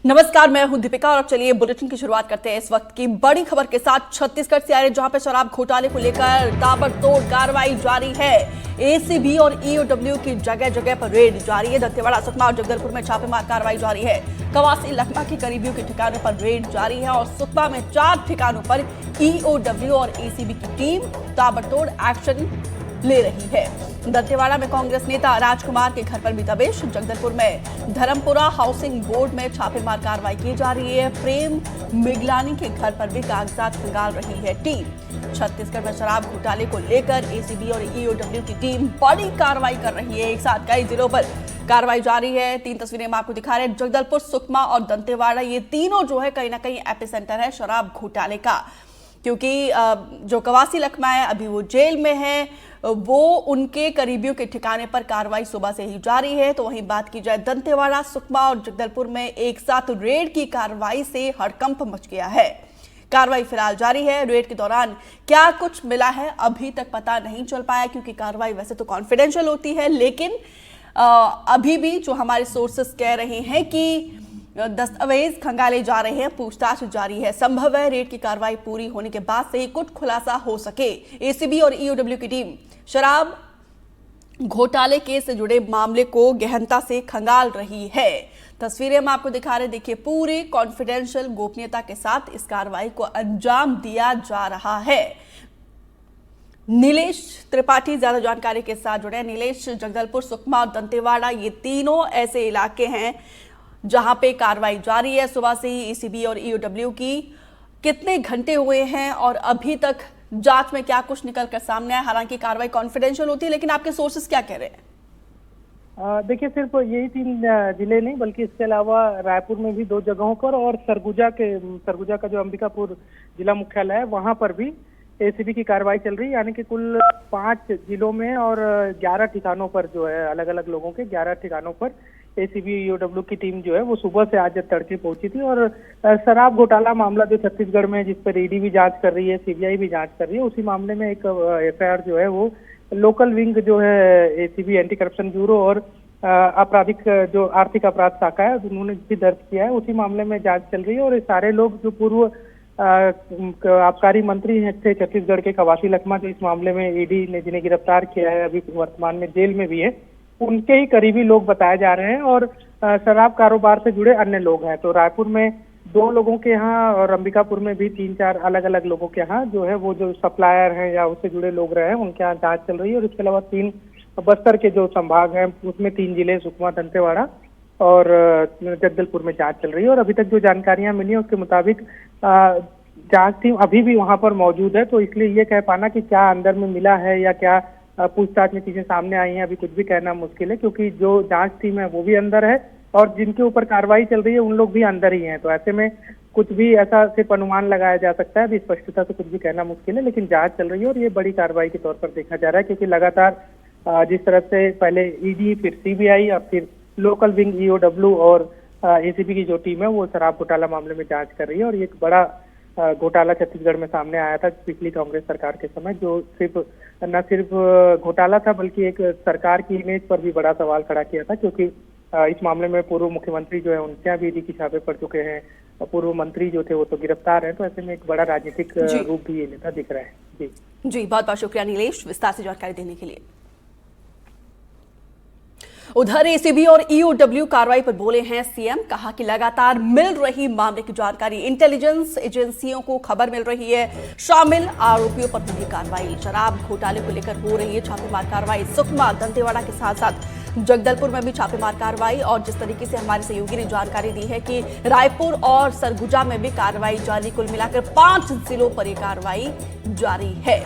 नमस्कार, मैं हूं दीपिका और अब चलिए बुलेटिन की शुरुआत करते हैं इस वक्त की बड़ी खबर के साथ। छत्तीसगढ़ से आ रहे जहां पे शराब घोटाले को लेकर ताबड़तोड़ कार्रवाई जारी है। एसीबी और ईओडब्ल्यू की जगह जगह पर रेड जारी है। दंतेवाड़ा, सुकमा और जगदलपुर में छापेमार कार्रवाई जारी है। कवासी, लखमा के करीबियों के ठिकानों पर रेड जारी है और सुकमा में 4 ठिकानों पर ईओडब्ल्यू और एसीबी की टीम ताबड़तोड़ एक्शन ले रही है। दंतेवाड़ा में कांग्रेस नेता राजकुमार के घर पर भी दबिश। जगदलपुर में धर्मपुरा हाउसिंग बोर्ड में छापेमार कार्रवाई की जा रही है। प्रेम मिगलानी के घर पर भी कागजात खंगाल रही है टीम। छत्तीसगढ़ में शराब घोटाले को लेकर एसीबी और ईओडब्ल्यू की टीम बड़ी कार्रवाई कर रही है। एक साथ कई जिलों पर कार्रवाई जारी है। 3 तस्वीरें हम आपको दिखा रहे हैं। जगदलपुर, सुकमा और दंतेवाड़ा, ये तीनों जो है कहीं ना कहीं एपिसेंटर है शराब घोटाले का, क्योंकि जो कवासी लखमा है अभी वो जेल में है, वो उनके करीबियों के ठिकाने पर कार्रवाई सुबह से ही जारी है। तो वहीं बात की जाए दंतेवाड़ा, सुकमा और जगदलपुर में एक साथ रेड की कार्रवाई से हड़कंप मच गया है। कार्रवाई फिलहाल जारी है। रेड के दौरान क्या कुछ मिला है अभी तक पता नहीं चल पाया, क्योंकि कार्रवाई वैसे तो कॉन्फिडेंशियल होती है, लेकिन अभी भी जो हमारे सोर्सेस कह रहे हैं कि दस्तावेज खंगाले जा रहे हैं, पूछताछ जारी है। संभव है रेड की कार्रवाई पूरी होने के बाद से ही कुछ खुलासा हो सके। एसीबी और ईओडब्ल्यू की टीम शराब घोटाले केस से जुड़े मामले को गहनता से खंगाल रही है। तस्वीरें हम आपको दिखा रहे, देखिए, पूरी कॉन्फिडेंशियल गोपनीयता के साथ इस कार्रवाई को अंजाम दिया जा रहा है। नीलेश त्रिपाठी ज्यादा जानकारी के साथ जुड़े। नीलेश, जगदलपुर, सुकमा और दंतेवाड़ा, ये तीनों ऐसे इलाके हैं जहां पे कार्रवाई जारी है सुबह से ही एसीबी और ईओडब्ल्यू की। कितने घंटे हुए हैं और अभी तक जांच में क्या कुछ निकल कर सामने आया? हालांकि कार्रवाई कॉन्फिडेंशियल होती है, लेकिन आपके सोर्सेस क्या कह रहे हैं? देखिए, सिर्फ यही 3 जिले नहीं, बल्कि इसके अलावा रायपुर में भी 2 जगहों पर और सरगुजा का जो अंबिकापुर जिला मुख्यालय है वहां पर भी एसीबी की कार्रवाई चल रही है। यानी कि कुल 5 जिलों में और 11 ठिकानों पर जो है, अलग अलग लोगों के 11 ठिकानों पर एसीबी ईओडब्ल्यू की टीम जो है वो सुबह से आज तड़के पहुंची थी। और शराब घोटाला मामला जो छत्तीसगढ़ में, जिस पर ईडी भी जांच कर रही है, सीबीआई भी जांच कर रही है, उसी मामले में एक एफआईआर जो है वो लोकल विंग जो है एसीबी एंटी करप्शन ब्यूरो और आपराधिक जो आर्थिक अपराध शाखा है उन्होंने भी दर्ज किया है। उसी मामले में जांच चल रही है। और ये सारे लोग जो पूर्व आबकारी मंत्री थे छत्तीसगढ़ के, कवासी लखमा, जो इस मामले में ईडी ने जिन्हें गिरफ्तार किया है, अभी वर्तमान में जेल में भी है, उनके ही करीबी लोग बताए जा रहे हैं। और शराब कारोबार से जुड़े अन्य लोग हैं। तो रायपुर में 2 लोगों के यहाँ और अंबिकापुर में भी 3-4 अलग अलग लोगों के यहाँ जो है वो जो सप्लायर हैं या उससे जुड़े लोग रहे हैं, उनके यहाँ जांच चल रही है। और इसके अलावा 3 बस्तर के जो संभाग हैं उसमें 3 जिले, सुकमा, दंतेवाड़ा और जगदलपुर में जांच चल रही है। और अभी तक जो जानकारियां मिली है उसके मुताबिक जांच टीम अभी भी वहां पर मौजूद है। तो इसलिए ये कह पाना कि क्या अंदर में मिला है या क्या पूछताछ में चीजें सामने आई हैं, अभी कुछ भी कहना मुश्किल है, क्योंकि जो जांच टीम है वो भी अंदर है और जिनके ऊपर कार्रवाई चल रही है उन लोग भी अंदर ही हैं। तो ऐसे में कुछ भी ऐसा सिर्फ अनुमान लगाया जा सकता है, अभी स्पष्टता से कुछ भी कहना मुश्किल है, लेकिन जांच चल रही है। और ये बड़ी कार्रवाई के तौर पर देखा जा रहा है, क्योंकि लगातार जिस तरह से पहले ईडी, फिर सीबीआई और फिर लोकल विंग ईओडब्ल्यू और एसीबी की जो टीम है वो शराब घोटाला मामले में जांच कर रही है। और ये एक बड़ा घोटाला छत्तीसगढ़ में सामने आया था पिछली कांग्रेस सरकार के समय, जो न सिर्फ घोटाला था बल्कि एक सरकार की इमेज पर भी बड़ा सवाल खड़ा किया था, क्योंकि इस मामले में पूर्व मुख्यमंत्री जो है उनके यहाँ भी ईडी की छापे पड़ चुके हैं, पूर्व मंत्री जो थे वो तो गिरफ्तार हैं। तो ऐसे में एक बड़ा राजनीतिक रूप भी ये नेता दिख रहा है। जी, बहुत बहुत शुक्रिया नीलेश विस्तार से जानकारी देने के लिए। उधर एसीबी और ईओडब्ल्यू कार्रवाई पर बोले हैं सीएम। कहा कि लगातार मिल रही मामले की जानकारी, इंटेलिजेंस एजेंसियों को खबर मिल रही है, शामिल आरोपियों पर होगी कार्रवाई। शराब घोटाले को लेकर हो रही है छापेमार कार्रवाई। सुकमा, दंतेवाड़ा के साथ साथ जगदलपुर में भी छापेमार कार्रवाई। और जिस तरीके से हमारे सहयोगी ने जानकारी दी है कि रायपुर और सरगुजा में भी कार्रवाई जारी, कुल मिलाकर 5 जिलों पर यह कार्रवाई जारी है।